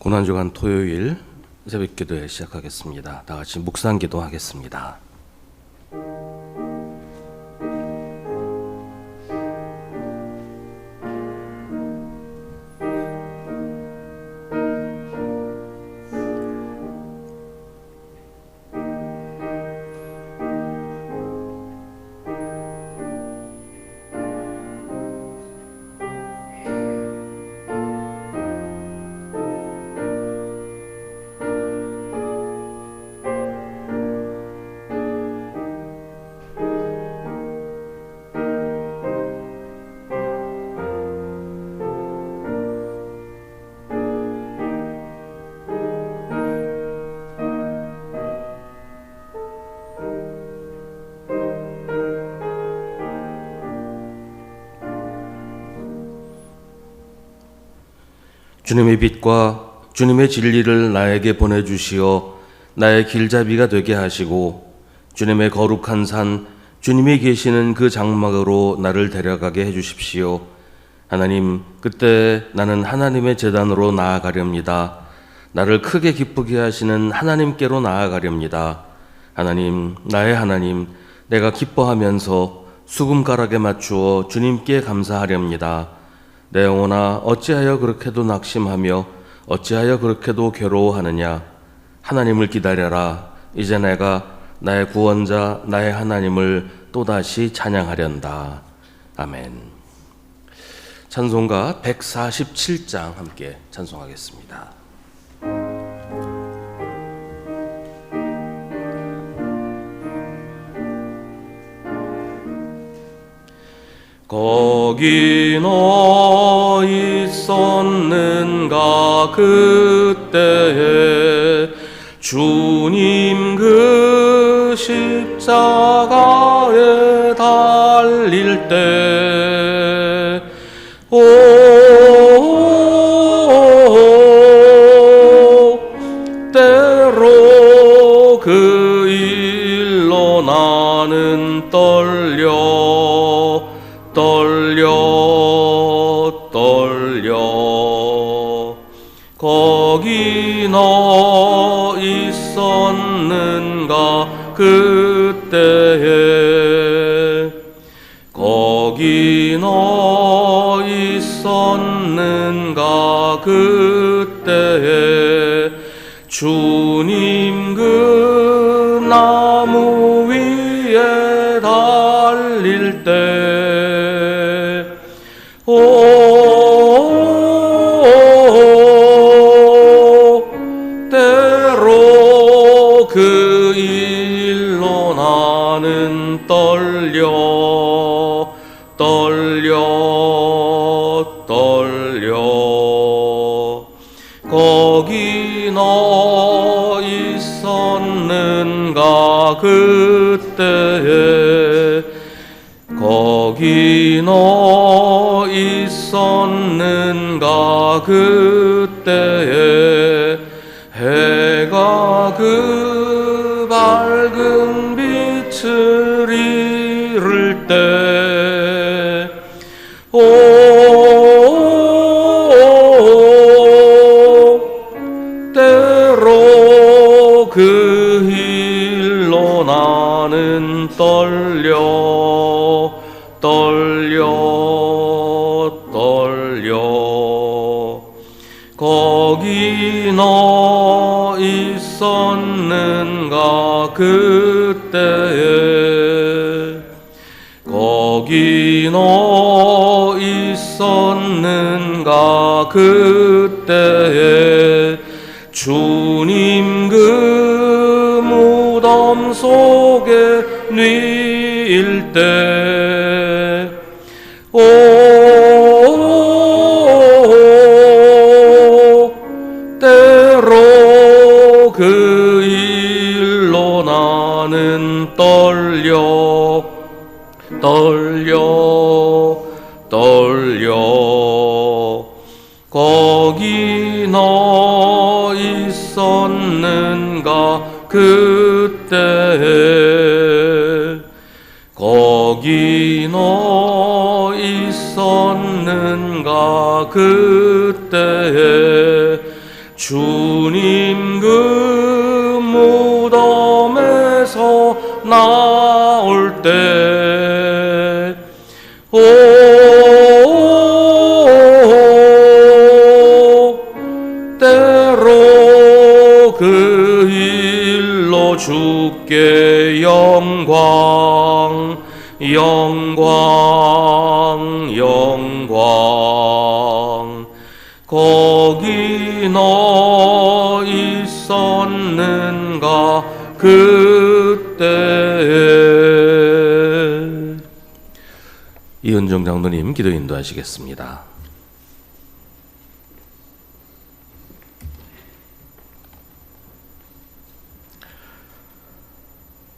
고난주간 토요일 새벽기도회 시작하겠습니다. 다 같이 묵상기도 하겠습니다. 주님의 빛과 주님의 진리를 나에게 보내주시어 나의 길잡이가 되게 하시고 주님의 거룩한 산, 주님이 계시는 그 장막으로 나를 데려가게 해주십시오. 하나님, 그때 나는 하나님의 제단으로 나아가렵니다. 나를 크게 기쁘게 하시는 하나님께로 나아가렵니다. 하나님, 나의 하나님, 내가 기뻐하면서 수금가락에 맞추어 주님께 감사하렵니다. 내 영혼아, 어찌하여 그렇게도 낙심하며 어찌하여 그렇게도 괴로워하느냐. 하나님을 기다려라. 이제 내가 나의 구원자 나의 하나님을 또다시 찬양하련다. 아멘. 찬송가 147장 함께 찬송하겠습니다. 거기 너 있었는가 그때에 주님 그 십자가에 달릴 때 때로 그 일로 나는 떨려 거기 너 있었는가 그때에 거기 너 있었는가 그때에 주님 그 나무 위에 달릴 때 때로 그 일로 나는 떨려 거기 너 있었는가 그때에 거기 너 있었는가 그때에 해가 그 밝은 빛을 잃을 때 때로 그 일로 나는 떨려 거기 너 있었는가 그때에 거기 너 있었는가 그때에 주님 그 무덤 속에 뉘일 때 때로 그 일로 나는 떨려 거기 너 있었는가 그때에 거기 너 있었는가 그때에 주님 그 무덤에서 나올 때 때로 그 일로 주께 영광 거기 너 있었는가 그때. 이은정 장로님 기도 인도하시겠습니다.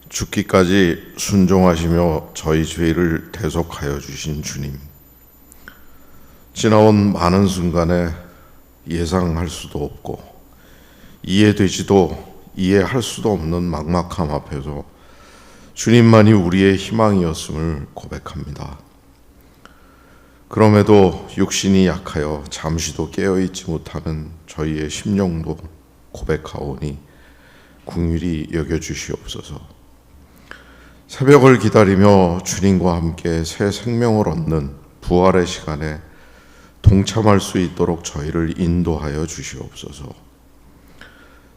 죽기까지 순종하시며 저희 죄를 대속하여 주신 주님, 지나온 많은 순간에 예상할 수도 없고 이해되지도 이해할 수도 없는 막막함 앞에서 주님만이 우리의 희망이었음을 고백합니다. 그럼에도 육신이 약하여 잠시도 깨어있지 못하는 저희의 심령도 고백하오니 긍휼히 여겨주시옵소서. 새벽을 기다리며 주님과 함께 새 생명을 얻는 부활의 시간에 동참할 수 있도록 저희를 인도하여 주시옵소서.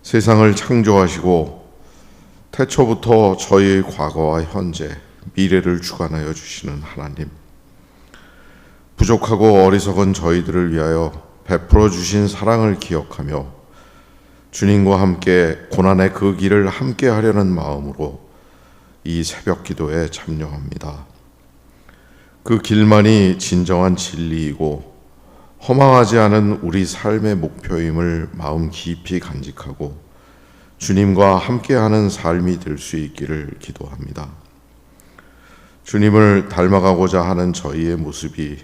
세상을 창조하시고 태초부터 저희의 과거와 현재, 미래를 주관하여 주시는 하나님, 부족하고 어리석은 저희들을 위하여 베풀어 주신 사랑을 기억하며 주님과 함께 고난의 그 길을 함께 하려는 마음으로 이 새벽 기도에 참여합니다. 그 길만이 진정한 진리이고 허망하지 않은 우리 삶의 목표임을 마음 깊이 간직하고 주님과 함께하는 삶이 될 수 있기를 기도합니다. 주님을 닮아가고자 하는 저희의 모습이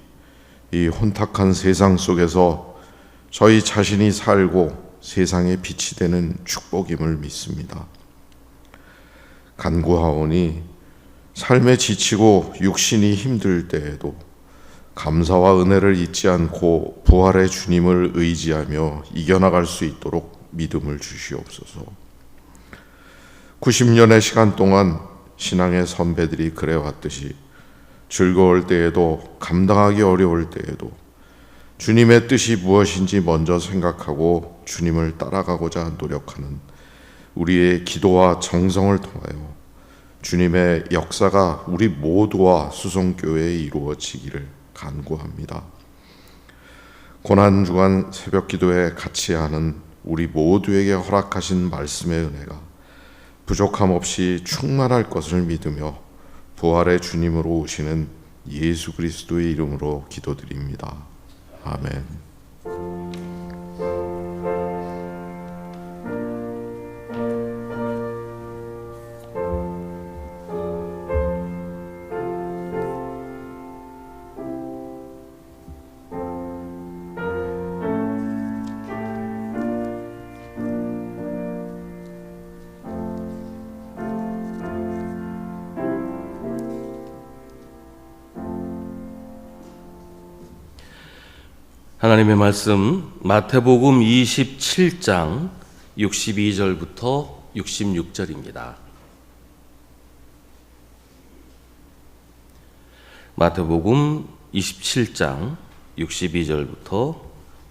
이 혼탁한 세상 속에서 저희 자신이 살고 세상의 빛이 되는 축복임을 믿습니다. 간구하오니 삶에 지치고 육신이 힘들 때에도 감사와 은혜를 잊지 않고 부활의 주님을 의지하며 이겨나갈 수 있도록 믿음을 주시옵소서. 90년의 시간 동안 신앙의 선배들이 그래왔듯이 즐거울 때에도 감당하기 어려울 때에도 주님의 뜻이 무엇인지 먼저 생각하고 주님을 따라가고자 노력하는 우리의 기도와 정성을 통하여 주님의 역사가 우리 모두와 수성교회에 이루어지기를 간구합니다. 고난주간 새벽 기도에 같이 하는 우리 모두에게 허락하신 말씀의 은혜가 부족함 없이 충만할 것을 믿으며 부활의 주님으로 오시는 예수 그리스도의 이름으로 기도드립니다. 아멘. 하나님의 말씀 마태복음 27장 62절부터 66절입니다. 마태복음 27장 62절부터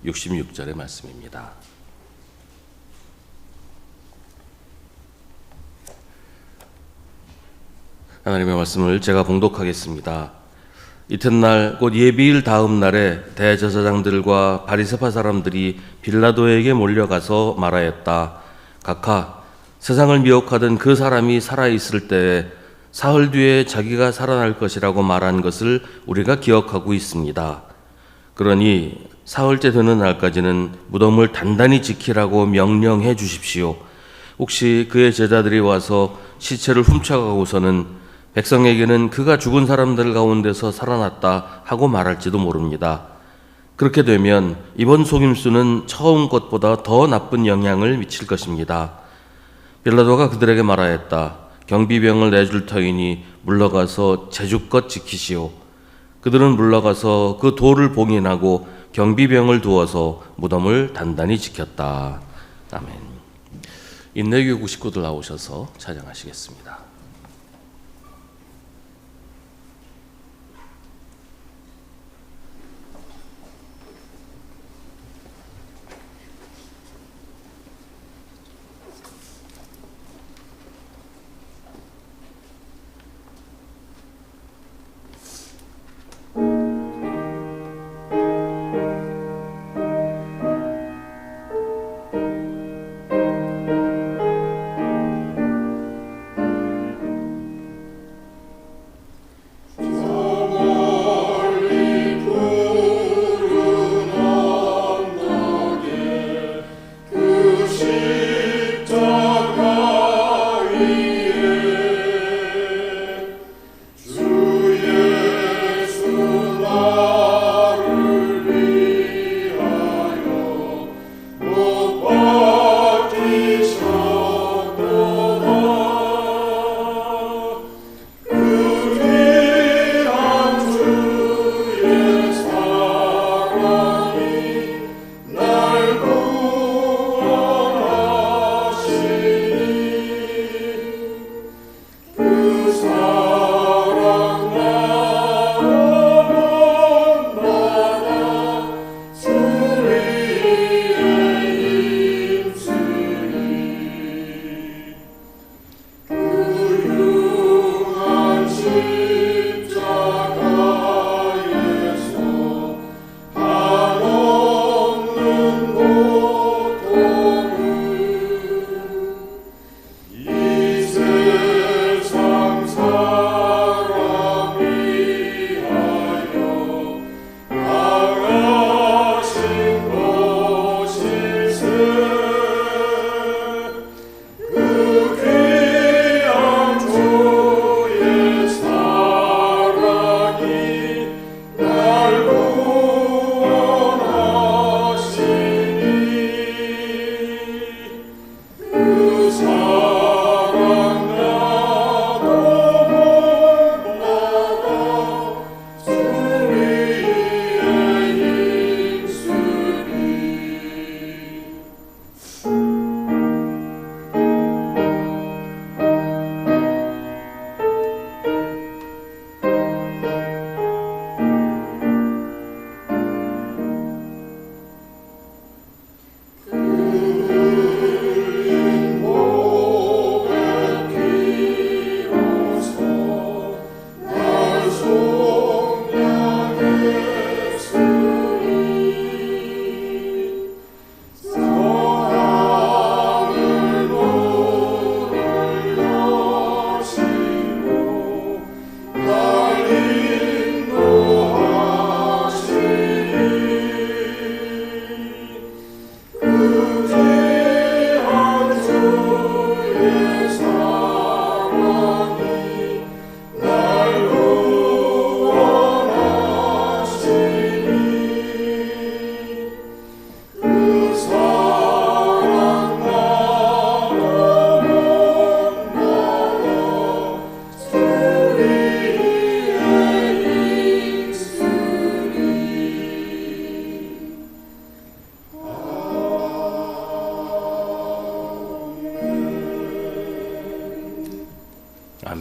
66절의 말씀입니다. 하나님의 말씀을 제가 봉독하겠습니다. 이튿날 곧 예비일 다음 날에 대제사장들과 바리새파 사람들이 빌라도에게 몰려가서 말하였다. 각하, 세상을 미혹하던 그 사람이 살아있을 때에 사흘 뒤에 자기가 살아날 것이라고 말한 것을 우리가 기억하고 있습니다. 그러니 사흘째 되는 날까지는 무덤을 단단히 지키라고 명령해 주십시오. 혹시 그의 제자들이 와서 시체를 훔쳐가고서는 백성에게는 그가 죽은 사람들 가운데서 살아났다 하고 말할지도 모릅니다. 그렇게 되면 이번 속임수는 처음 것보다 더 나쁜 영향을 미칠 것입니다. 빌라도가 그들에게 말하였다. 경비병을 내줄 터이니 물러가서 제주껏 지키시오. 그들은 물러가서 그 돌을 봉인하고 경비병을 두어서 무덤을 단단히 지켰다. 아멘. 인내교구 식구들 나오셔서 찬양하시겠습니다.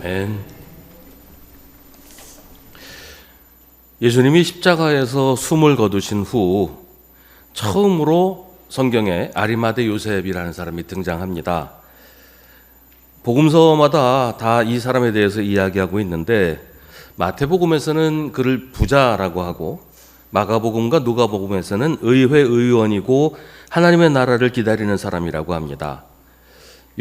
아멘. 예수님이 십자가에서 숨을 거두신 후 처음으로 성경에 아리마대 요셉이라는 사람이 등장합니다. 복음서마다 다 이 사람에 대해서 이야기하고 있는데 마태복음에서는 그를 부자라고 하고 마가복음과 누가복음에서는 의회 의원이고 하나님의 나라를 기다리는 사람이라고 합니다.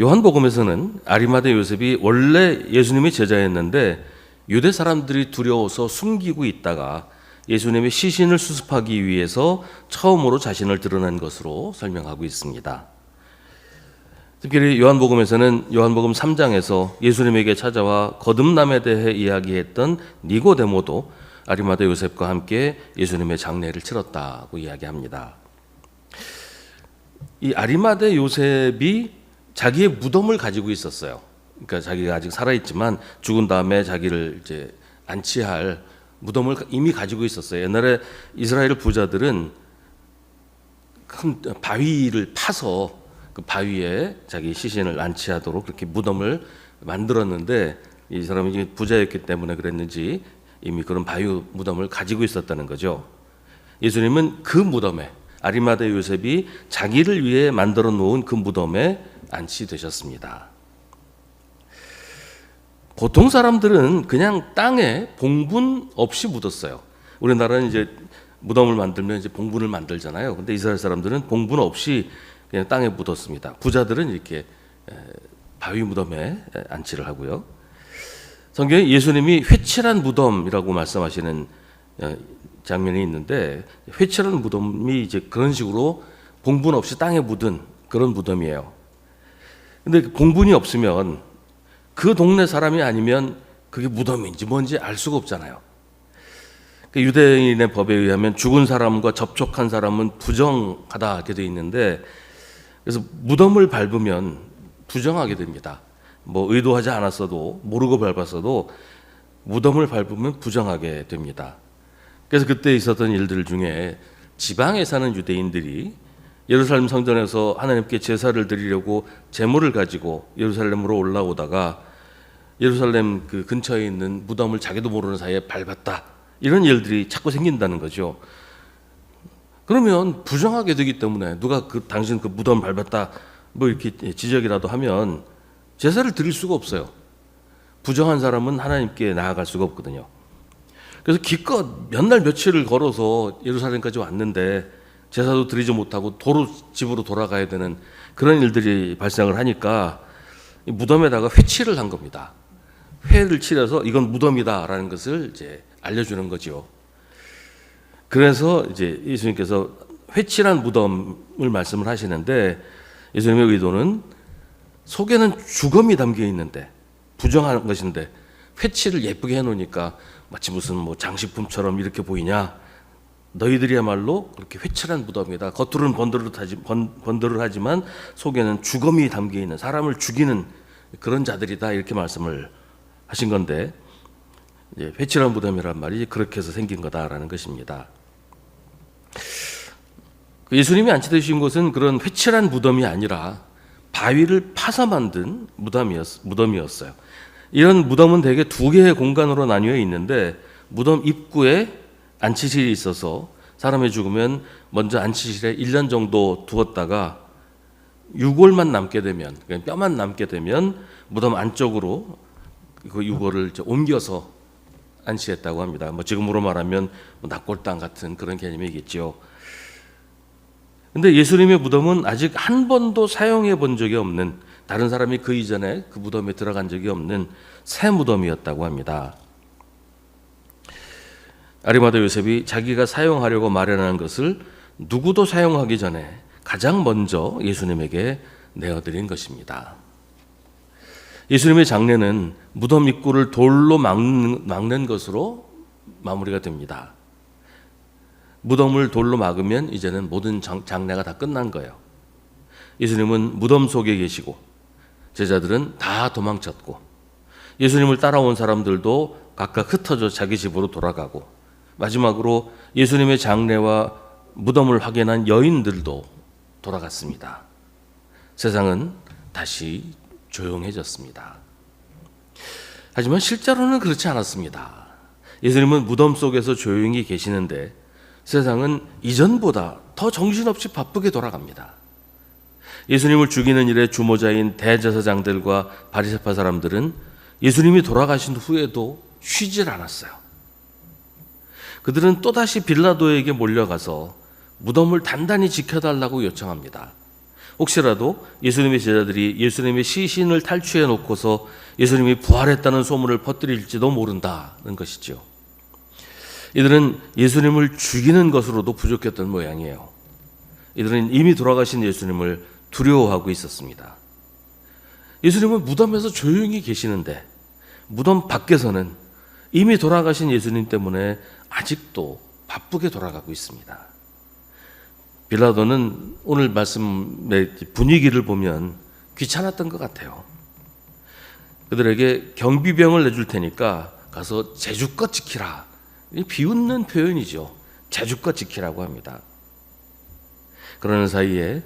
요한복음에서는 아리마대 요셉이 원래 예수님의 제자였는데 유대 사람들이 두려워서 숨기고 있다가 예수님의 시신을 수습하기 위해서 처음으로 자신을 드러낸 것으로 설명하고 있습니다. 특별히 요한복음에서는 요한복음 3장에서 예수님에게 찾아와 거듭남에 대해 이야기했던 니고데모도 아리마대 요셉과 함께 예수님의 장례를 치렀다고 이야기합니다. 이 아리마대 요셉이 자기의 무덤을 가지고 있었어요. 그러니까 자기가 아직 살아있지만 죽은 다음에 자기를 이제 안치할 무덤을 이미 가지고 있었어요. 옛날에 이스라엘 부자들은 큰 바위를 파서 그 바위에 자기 시신을 안치하도록 그렇게 무덤을 만들었는데, 이 사람이 부자였기 때문에 그랬는지 이미 그런 바위 무덤을 가지고 있었다는 거죠. 예수님은 그 무덤에, 아리마대 요셉이 자기를 위해 만들어 놓은 그 무덤에 안치되셨습니다. 보통 사람들은 그냥 땅에 봉분 없이 묻었어요. 우리나라는 이제 무덤을 만들면 이제 봉분을 만들잖아요. 근데 이스라엘 사람들은 봉분 없이 그냥 땅에 묻었습니다. 부자들은 이렇게 바위 무덤에 안치를 하고요. 성경에 예수님이 회칠한 무덤이라고 말씀하시는 장면이 있는데, 회칠한 무덤이 이제 그런 식으로 봉분 없이 땅에 묻은 그런 무덤이에요. 근데 봉분이 없으면 그 동네 사람이 아니면 그게 무덤인지 뭔지 알 수가 없잖아요. 유대인의 법에 의하면 죽은 사람과 접촉한 사람은 부정하다 이렇게 되어 있는데, 그래서 무덤을 밟으면 부정하게 됩니다. 뭐 의도하지 않았어도, 모르고 밟았어도 무덤을 밟으면 부정하게 됩니다. 그래서 그때 있었던 일들 중에 지방에 사는 유대인들이 예루살렘 성전에서 하나님께 제사를 드리려고 제물을 가지고 예루살렘으로 올라오다가 예루살렘 그 근처에 있는 무덤을 자기도 모르는 사이에 밟았다, 이런 일들이 자꾸 생긴다는 거죠. 그러면 부정하게 되기 때문에 누가 당신 그 무덤 밟았다 뭐 이렇게 지적이라도 하면 제사를 드릴 수가 없어요. 부정한 사람은 하나님께 나아갈 수가 없거든요. 그래서 기껏 몇 날 며칠을 걸어서 예루살렘까지 왔는데 제사도 드리지 못하고 도로 집으로 돌아가야 되는 그런 일들이 발생을 하니까 무덤에다가 회칠을 한 겁니다. 회를 칠해서 이건 무덤이다라는 것을 이제 알려주는 거죠. 그래서 이제 예수님께서 회칠한 무덤을 말씀을 하시는데, 예수님의 의도는 속에는 죽음이 담겨 있는데, 부정한 것인데 회칠을 예쁘게 해놓으니까 마치 무슨 뭐 장식품처럼 이렇게 보이냐? 너희들이야말로 그렇게 회칠한 무덤이다. 겉으로는 번들을 하지만 속에는 죽음이 담겨 있는, 사람을 죽이는 그런 자들이다, 이렇게 말씀을 하신 건데, 회칠한 무덤이란 말이 그렇게 해서 생긴 거다라는 것입니다. 예수님이 안치되신 곳은 그런 회칠한 무덤이 아니라 바위를 파서 만든 무덤이었어요. 이런 무덤은 대개 두 개의 공간으로 나뉘어 있는데, 무덤 입구에 안치실이 있어서 사람이 죽으면 먼저 안치실에 1년 정도 두었다가 유골만 남게 되면, 그러니까 뼈만 남게 되면 무덤 안쪽으로 그 유골을 이제 옮겨서 안치했다고 합니다. 뭐 지금으로 말하면 납골당 같은 그런 개념이겠죠. 근데 예수님의 무덤은 아직 한 번도 사용해 본 적이 없는, 다른 사람이 그 이전에 그 무덤에 들어간 적이 없는 새 무덤이었다고 합니다. 아리마대 요셉이 자기가 사용하려고 마련한 것을 누구도 사용하기 전에 가장 먼저 예수님에게 내어드린 것입니다. 예수님의 장례는 무덤 입구를 돌로 막는 것으로 마무리가 됩니다. 무덤을 돌로 막으면 이제는 모든 장례가 다 끝난 거예요. 예수님은 무덤 속에 계시고 제자들은 다 도망쳤고, 예수님을 따라온 사람들도 각각 흩어져 자기 집으로 돌아가고, 마지막으로 예수님의 장례와 무덤을 확인한 여인들도 돌아갔습니다. 세상은 다시 조용해졌습니다. 하지만 실제로는 그렇지 않았습니다. 예수님은 무덤 속에서 조용히 계시는데 세상은 이전보다 더 정신없이 바쁘게 돌아갑니다. 예수님을 죽이는 일에 주모자인 대제사장들과 바리새파 사람들은 예수님이 돌아가신 후에도 쉬질 않았어요. 그들은 또다시 빌라도에게 몰려가서 무덤을 단단히 지켜달라고 요청합니다. 혹시라도 예수님의 제자들이 예수님의 시신을 탈취해 놓고서 예수님이 부활했다는 소문을 퍼뜨릴지도 모른다는 것이죠. 이들은 예수님을 죽이는 것으로도 부족했던 모양이에요. 이들은 이미 돌아가신 예수님을 두려워하고 있었습니다. 예수님은 무덤에서 조용히 계시는데 무덤 밖에서는 이미 돌아가신 예수님 때문에 아직도 바쁘게 돌아가고 있습니다. 빌라도는 오늘 말씀의 분위기를 보면 귀찮았던 것 같아요. 그들에게 경비병을 내줄 테니까 가서 제주껏 지키라. 비웃는 표현이죠. 제주껏 지키라고 합니다. 그러는 사이에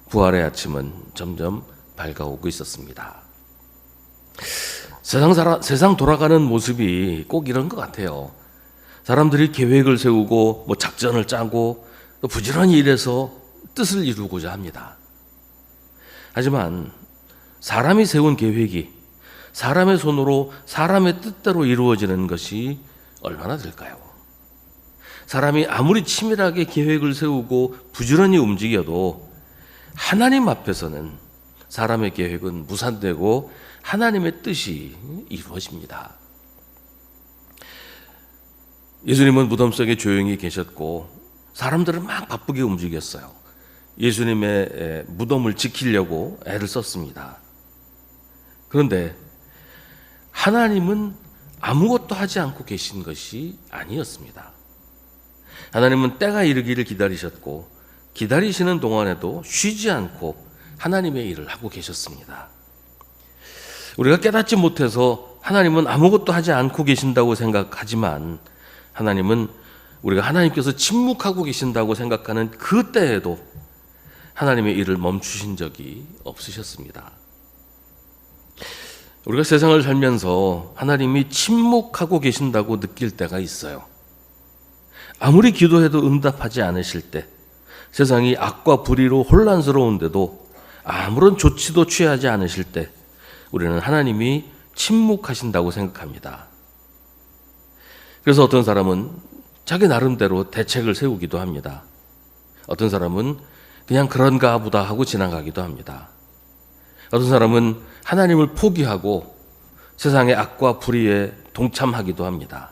부활의 아침은 점점 밝아오고 있었습니다. 세상 돌아가는 모습이 꼭 이런 것 같아요. 사람들이 계획을 세우고 작전을 짜고 또 부지런히 일해서 뜻을 이루고자 합니다. 하지만 사람이 세운 계획이 사람의 손으로 사람의 뜻대로 이루어지는 것이 얼마나 될까요? 사람이 아무리 치밀하게 계획을 세우고 부지런히 움직여도 하나님 앞에서는 사람의 계획은 무산되고 하나님의 뜻이 이루어집니다. 예수님은 무덤 속에 조용히 계셨고 사람들은 막 바쁘게 움직였어요. 예수님의 무덤을 지키려고 애를 썼습니다. 그런데 하나님은 아무것도 하지 않고 계신 것이 아니었습니다. 하나님은 때가 이르기를 기다리셨고 기다리시는 동안에도 쉬지 않고 하나님의 일을 하고 계셨습니다. 우리가 깨닫지 못해서 하나님은 아무것도 하지 않고 계신다고 생각하지만 하나님은 우리가 하나님께서 침묵하고 계신다고 생각하는 그 때에도 하나님의 일을 멈추신 적이 없으셨습니다. 우리가 세상을 살면서 하나님이 침묵하고 계신다고 느낄 때가 있어요. 아무리 기도해도 응답하지 않으실 때, 세상이 악과 불의로 혼란스러운데도 아무런 조치도 취하지 않으실 때 우리는 하나님이 침묵하신다고 생각합니다. 그래서 어떤 사람은 자기 나름대로 대책을 세우기도 합니다. 어떤 사람은 그냥 그런가 보다 하고 지나가기도 합니다. 어떤 사람은 하나님을 포기하고 세상의 악과 불의에 동참하기도 합니다.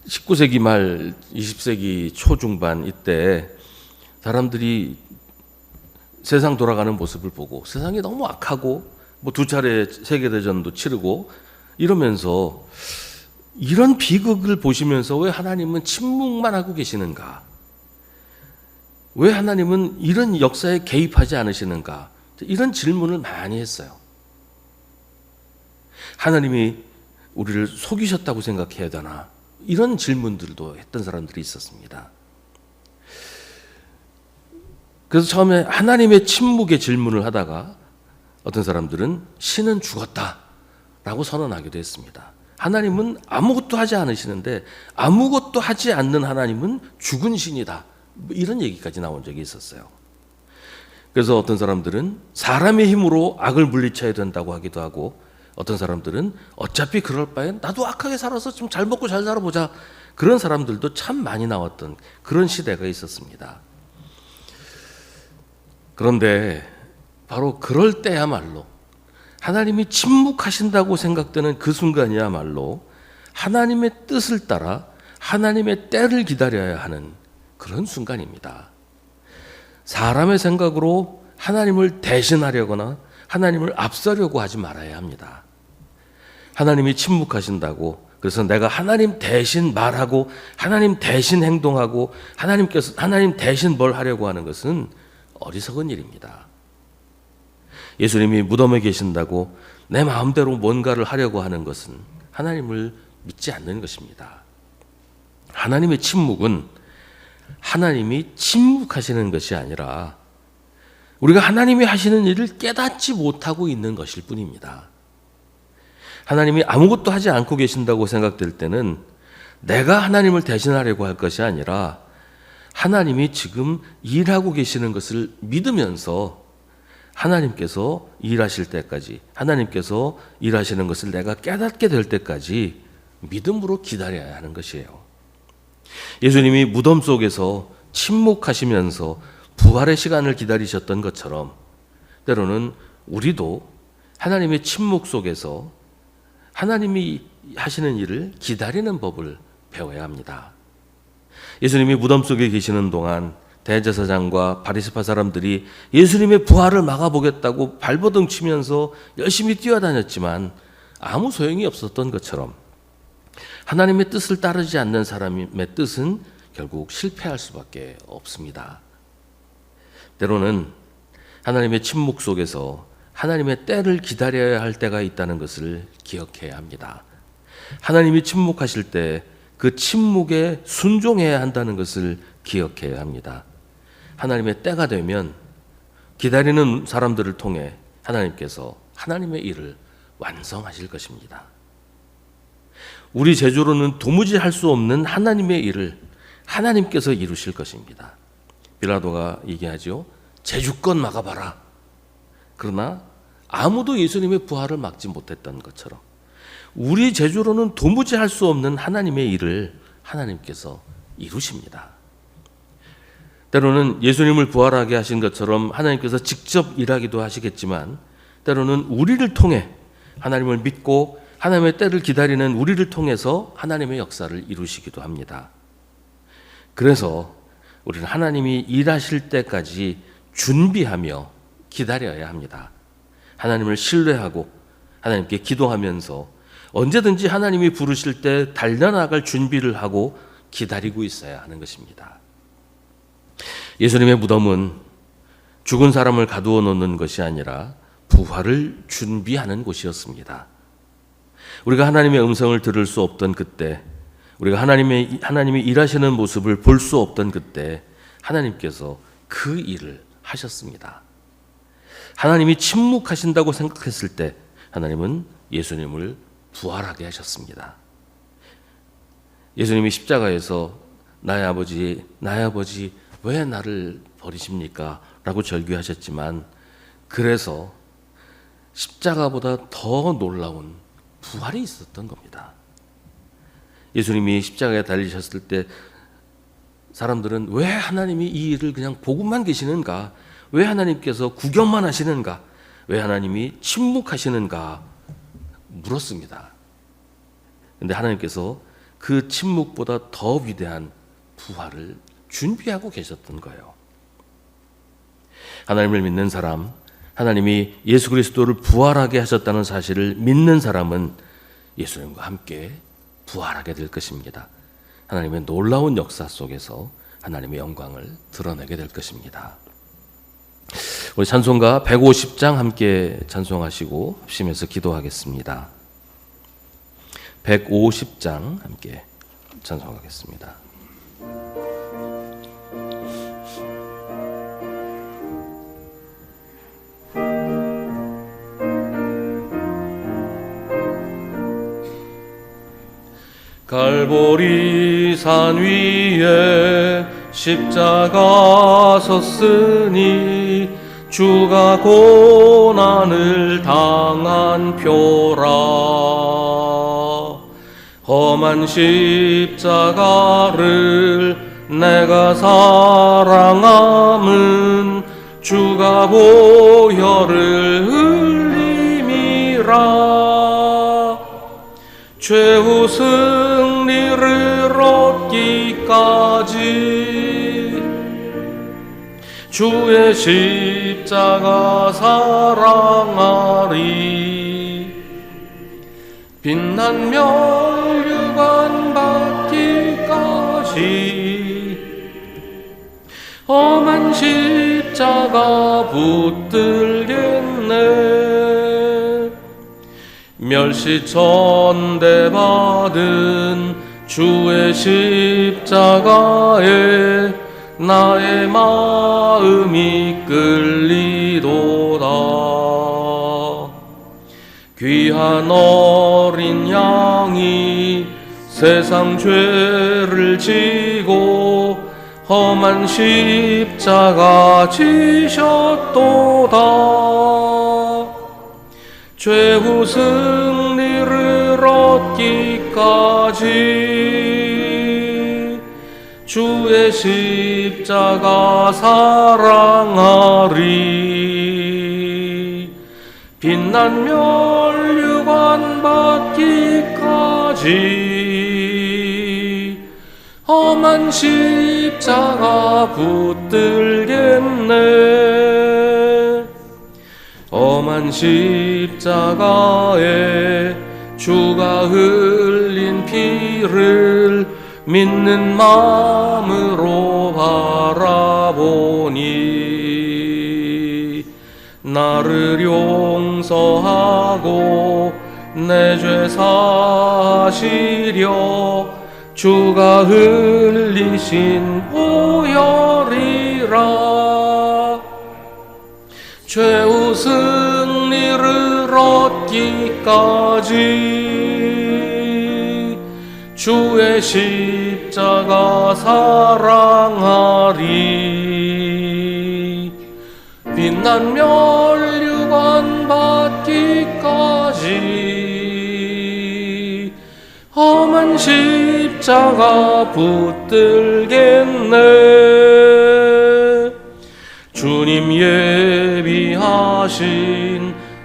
19세기 말 20세기 초중반 이때 사람들이 세상 돌아가는 모습을 보고 세상이 너무 악하고 2차례 세계대전도 치르고 이러면서 이런 비극을 보시면서 왜 하나님은 침묵만 하고 계시는가? 왜 하나님은 이런 역사에 개입하지 않으시는가? 이런 질문을 많이 했어요. 하나님이 우리를 속이셨다고 생각해야 되나? 이런 질문들도 했던 사람들이 있었습니다. 그래서 처음에 하나님의 침묵의 질문을 하다가 어떤 사람들은 신은 죽었다라고 선언하기도 했습니다. 하나님은 아무것도 하지 않으시는데 아무것도 하지 않는 하나님은 죽은 신이다. 이런 얘기까지 나온 적이 있었어요. 그래서 어떤 사람들은 사람의 힘으로 악을 물리쳐야 된다고 하기도 하고 어떤 사람들은 어차피 그럴 바엔 나도 악하게 살아서 좀 잘 먹고 잘 살아보자. 그런 사람들도 참 많이 나왔던 그런 시대가 있었습니다. 그런데 바로 그럴 때야말로 하나님이 침묵하신다고 생각되는 그 순간이야말로 하나님의 뜻을 따라 하나님의 때를 기다려야 하는 그런 순간입니다. 사람의 생각으로 하나님을 대신하려거나 하나님을 앞서려고 하지 말아야 합니다. 하나님이 침묵하신다고 그래서 내가 하나님 대신 말하고 하나님 대신 행동하고 하나님 대신 뭘 하려고 하는 것은 어리석은 일입니다. 예수님이 무덤에 계신다고 내 마음대로 뭔가를 하려고 하는 것은 하나님을 믿지 않는 것입니다. 하나님의 침묵은 하나님이 침묵하시는 것이 아니라 우리가 하나님이 하시는 일을 깨닫지 못하고 있는 것일 뿐입니다. 하나님이 아무것도 하지 않고 계신다고 생각될 때는 내가 하나님을 대신하려고 할 것이 아니라 하나님이 지금 일하고 계시는 것을 믿으면서 하나님께서 일하실 때까지 하나님께서 일하시는 것을 내가 깨닫게 될 때까지 믿음으로 기다려야 하는 것이에요. 예수님이 무덤 속에서 침묵하시면서 부활의 시간을 기다리셨던 것처럼 때로는 우리도 하나님의 침묵 속에서 하나님이 하시는 일을 기다리는 법을 배워야 합니다. 예수님이 무덤 속에 계시는 동안 대제사장과 바리새파 사람들이 예수님의 부활을 막아보겠다고 발버둥 치면서 열심히 뛰어다녔지만 아무 소용이 없었던 것처럼 하나님의 뜻을 따르지 않는 사람의 뜻은 결국 실패할 수밖에 없습니다. 때로는 하나님의 침묵 속에서 하나님의 때를 기다려야 할 때가 있다는 것을 기억해야 합니다. 하나님이 침묵하실 때 그 침묵에 순종해야 한다는 것을 기억해야 합니다. 하나님의 때가 되면 기다리는 사람들을 통해 하나님께서 하나님의 일을 완성하실 것입니다. 우리 제주로는 도무지 할 수 없는 하나님의 일을 하나님께서 이루실 것입니다. 빌라도가 얘기하죠. 제주껏 막아봐라. 그러나 아무도 예수님의 부활을 막지 못했던 것처럼 우리 제주로는 도무지 할 수 없는 하나님의 일을 하나님께서 이루십니다. 때로는 예수님을 부활하게 하신 것처럼 하나님께서 직접 일하기도 하시겠지만 때로는 우리를 통해 하나님을 믿고 하나님의 때를 기다리는 우리를 통해서 하나님의 역사를 이루시기도 합니다. 그래서 우리는 하나님이 일하실 때까지 준비하며 기다려야 합니다. 하나님을 신뢰하고 하나님께 기도하면서 언제든지 하나님이 부르실 때 달려나갈 준비를 하고 기다리고 있어야 하는 것입니다. 예수님의 무덤은 죽은 사람을 가두어 놓는 것이 아니라 부활을 준비하는 곳이었습니다. 우리가 하나님의 음성을 들을 수 없던 그때, 우리가 하나님이 일하시는 모습을 볼 수 없던 그때 하나님께서 그 일을 하셨습니다. 하나님이 침묵하신다고 생각했을 때 하나님은 예수님을 부활하게 하셨습니다. 예수님이 십자가에서 나의 아버지 왜 나를 버리십니까? 라고 절규하셨지만 그래서 십자가보다 더 놀라운 부활이 있었던 겁니다. 예수님이 십자가에 달리셨을 때 사람들은 왜 하나님이 이 일을 그냥 보고만 계시는가? 왜 하나님께서 구경만 하시는가? 왜 하나님이 침묵하시는가? 물었습니다. 그런데 하나님께서 그 침묵보다 더 위대한 부활을 준비하고 계셨던 거예요. 하나님을 믿는 사람, 하나님이 예수 그리스도를 부활하게 하셨다는 사실을 믿는 사람은 예수님과 함께 부활하게 될 것입니다. 하나님의 놀라운 역사 속에서 하나님의 영광을 드러내게 될 것입니다. 우리 찬송가 150장 함께 찬송하시고 합심해서 기도하겠습니다. 150장 함께 찬송하겠습니다. 갈보리 산 위에 십자가 섰으니 주가 고난을 당한 표라. 험한 십자가를 내가 사랑함은 주가 보혈을 흘림이라. 최후 승리를 얻기까지 주의 십자가 사랑하리. 빛난 멸류관 받기까지 험한 십자가 붙들겠네. 멸시천대 받은 주의 십자가에 나의 마음이 끌리도다. 귀한 어린 양이 세상 죄를 지고 험한 십자가 지셨도다. 최후 승리를 얻기까지 주의 십자가 사랑하리. 빛난 멸류관 받기까지 험한 십자가 붙들겠네. 험한 십자가에 주가 흘린 피를 믿는 마음으로 바라보니 나를 용서하고 내 죄 사시려 주가 흘리신 보혈이라. 최후 승리를 얻기까지 주의 십자가 사랑하리. 빛난 면류관 받기까지 험한 십자가 붙들겠네. 주님 예비하신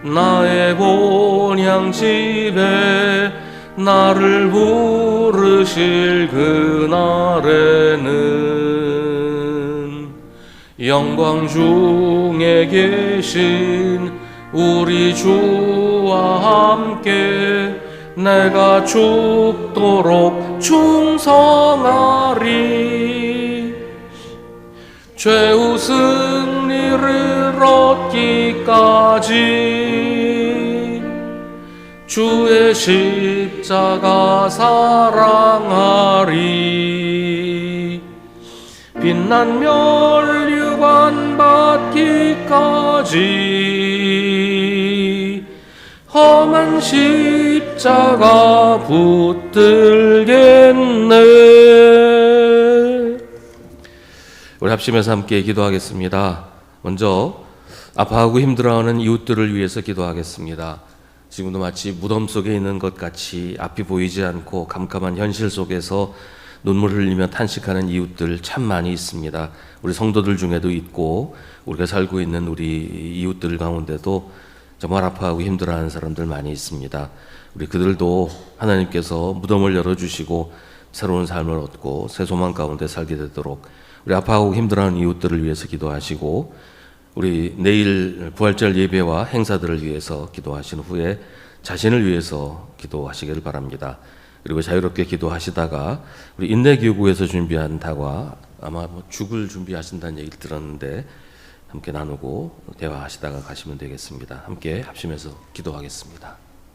나의 본향집에 나를 부르실 그날에는 영광 중에 계신 우리 주와 함께 내가 죽도록 충성하리. 최후 승리를 얻기까지 주의 십자가 사랑하리. 빛난 면류관 받기까지 험한 십자가 붙들겠네. 우리 합심해서 함께 기도하겠습니다. 먼저 아파하고 힘들어하는 이웃들을 위해서 기도하겠습니다. 지금도 마치 무덤 속에 있는 것 같이 앞이 보이지 않고 캄캄한 현실 속에서 눈물 흘리며 탄식하는 이웃들 참 많이 있습니다. 우리 성도들 중에도 있고 우리가 살고 있는 우리 이웃들 가운데도 정말 아파하고 힘들어하는 사람들 많이 있습니다. 우리 그들도 하나님께서 무덤을 열어주시고 새로운 삶을 얻고 새 소망 가운데 살게 되도록 우리 아파하고 힘들어하는 이웃들을 위해서 기도하시고, 우리 내일 부활절 예배와 행사들을 위해서 기도하신 후에 자신을 위해서 기도하시기를 바랍니다. 그리고 자유롭게 기도하시다가 우리 인내교구에서 준비한 다과, 아마 죽을 준비하신다는 얘기를 들었는데 함께 나누고 대화하시다가 가시면 되겠습니다. 함께 합심해서 기도하겠습니다.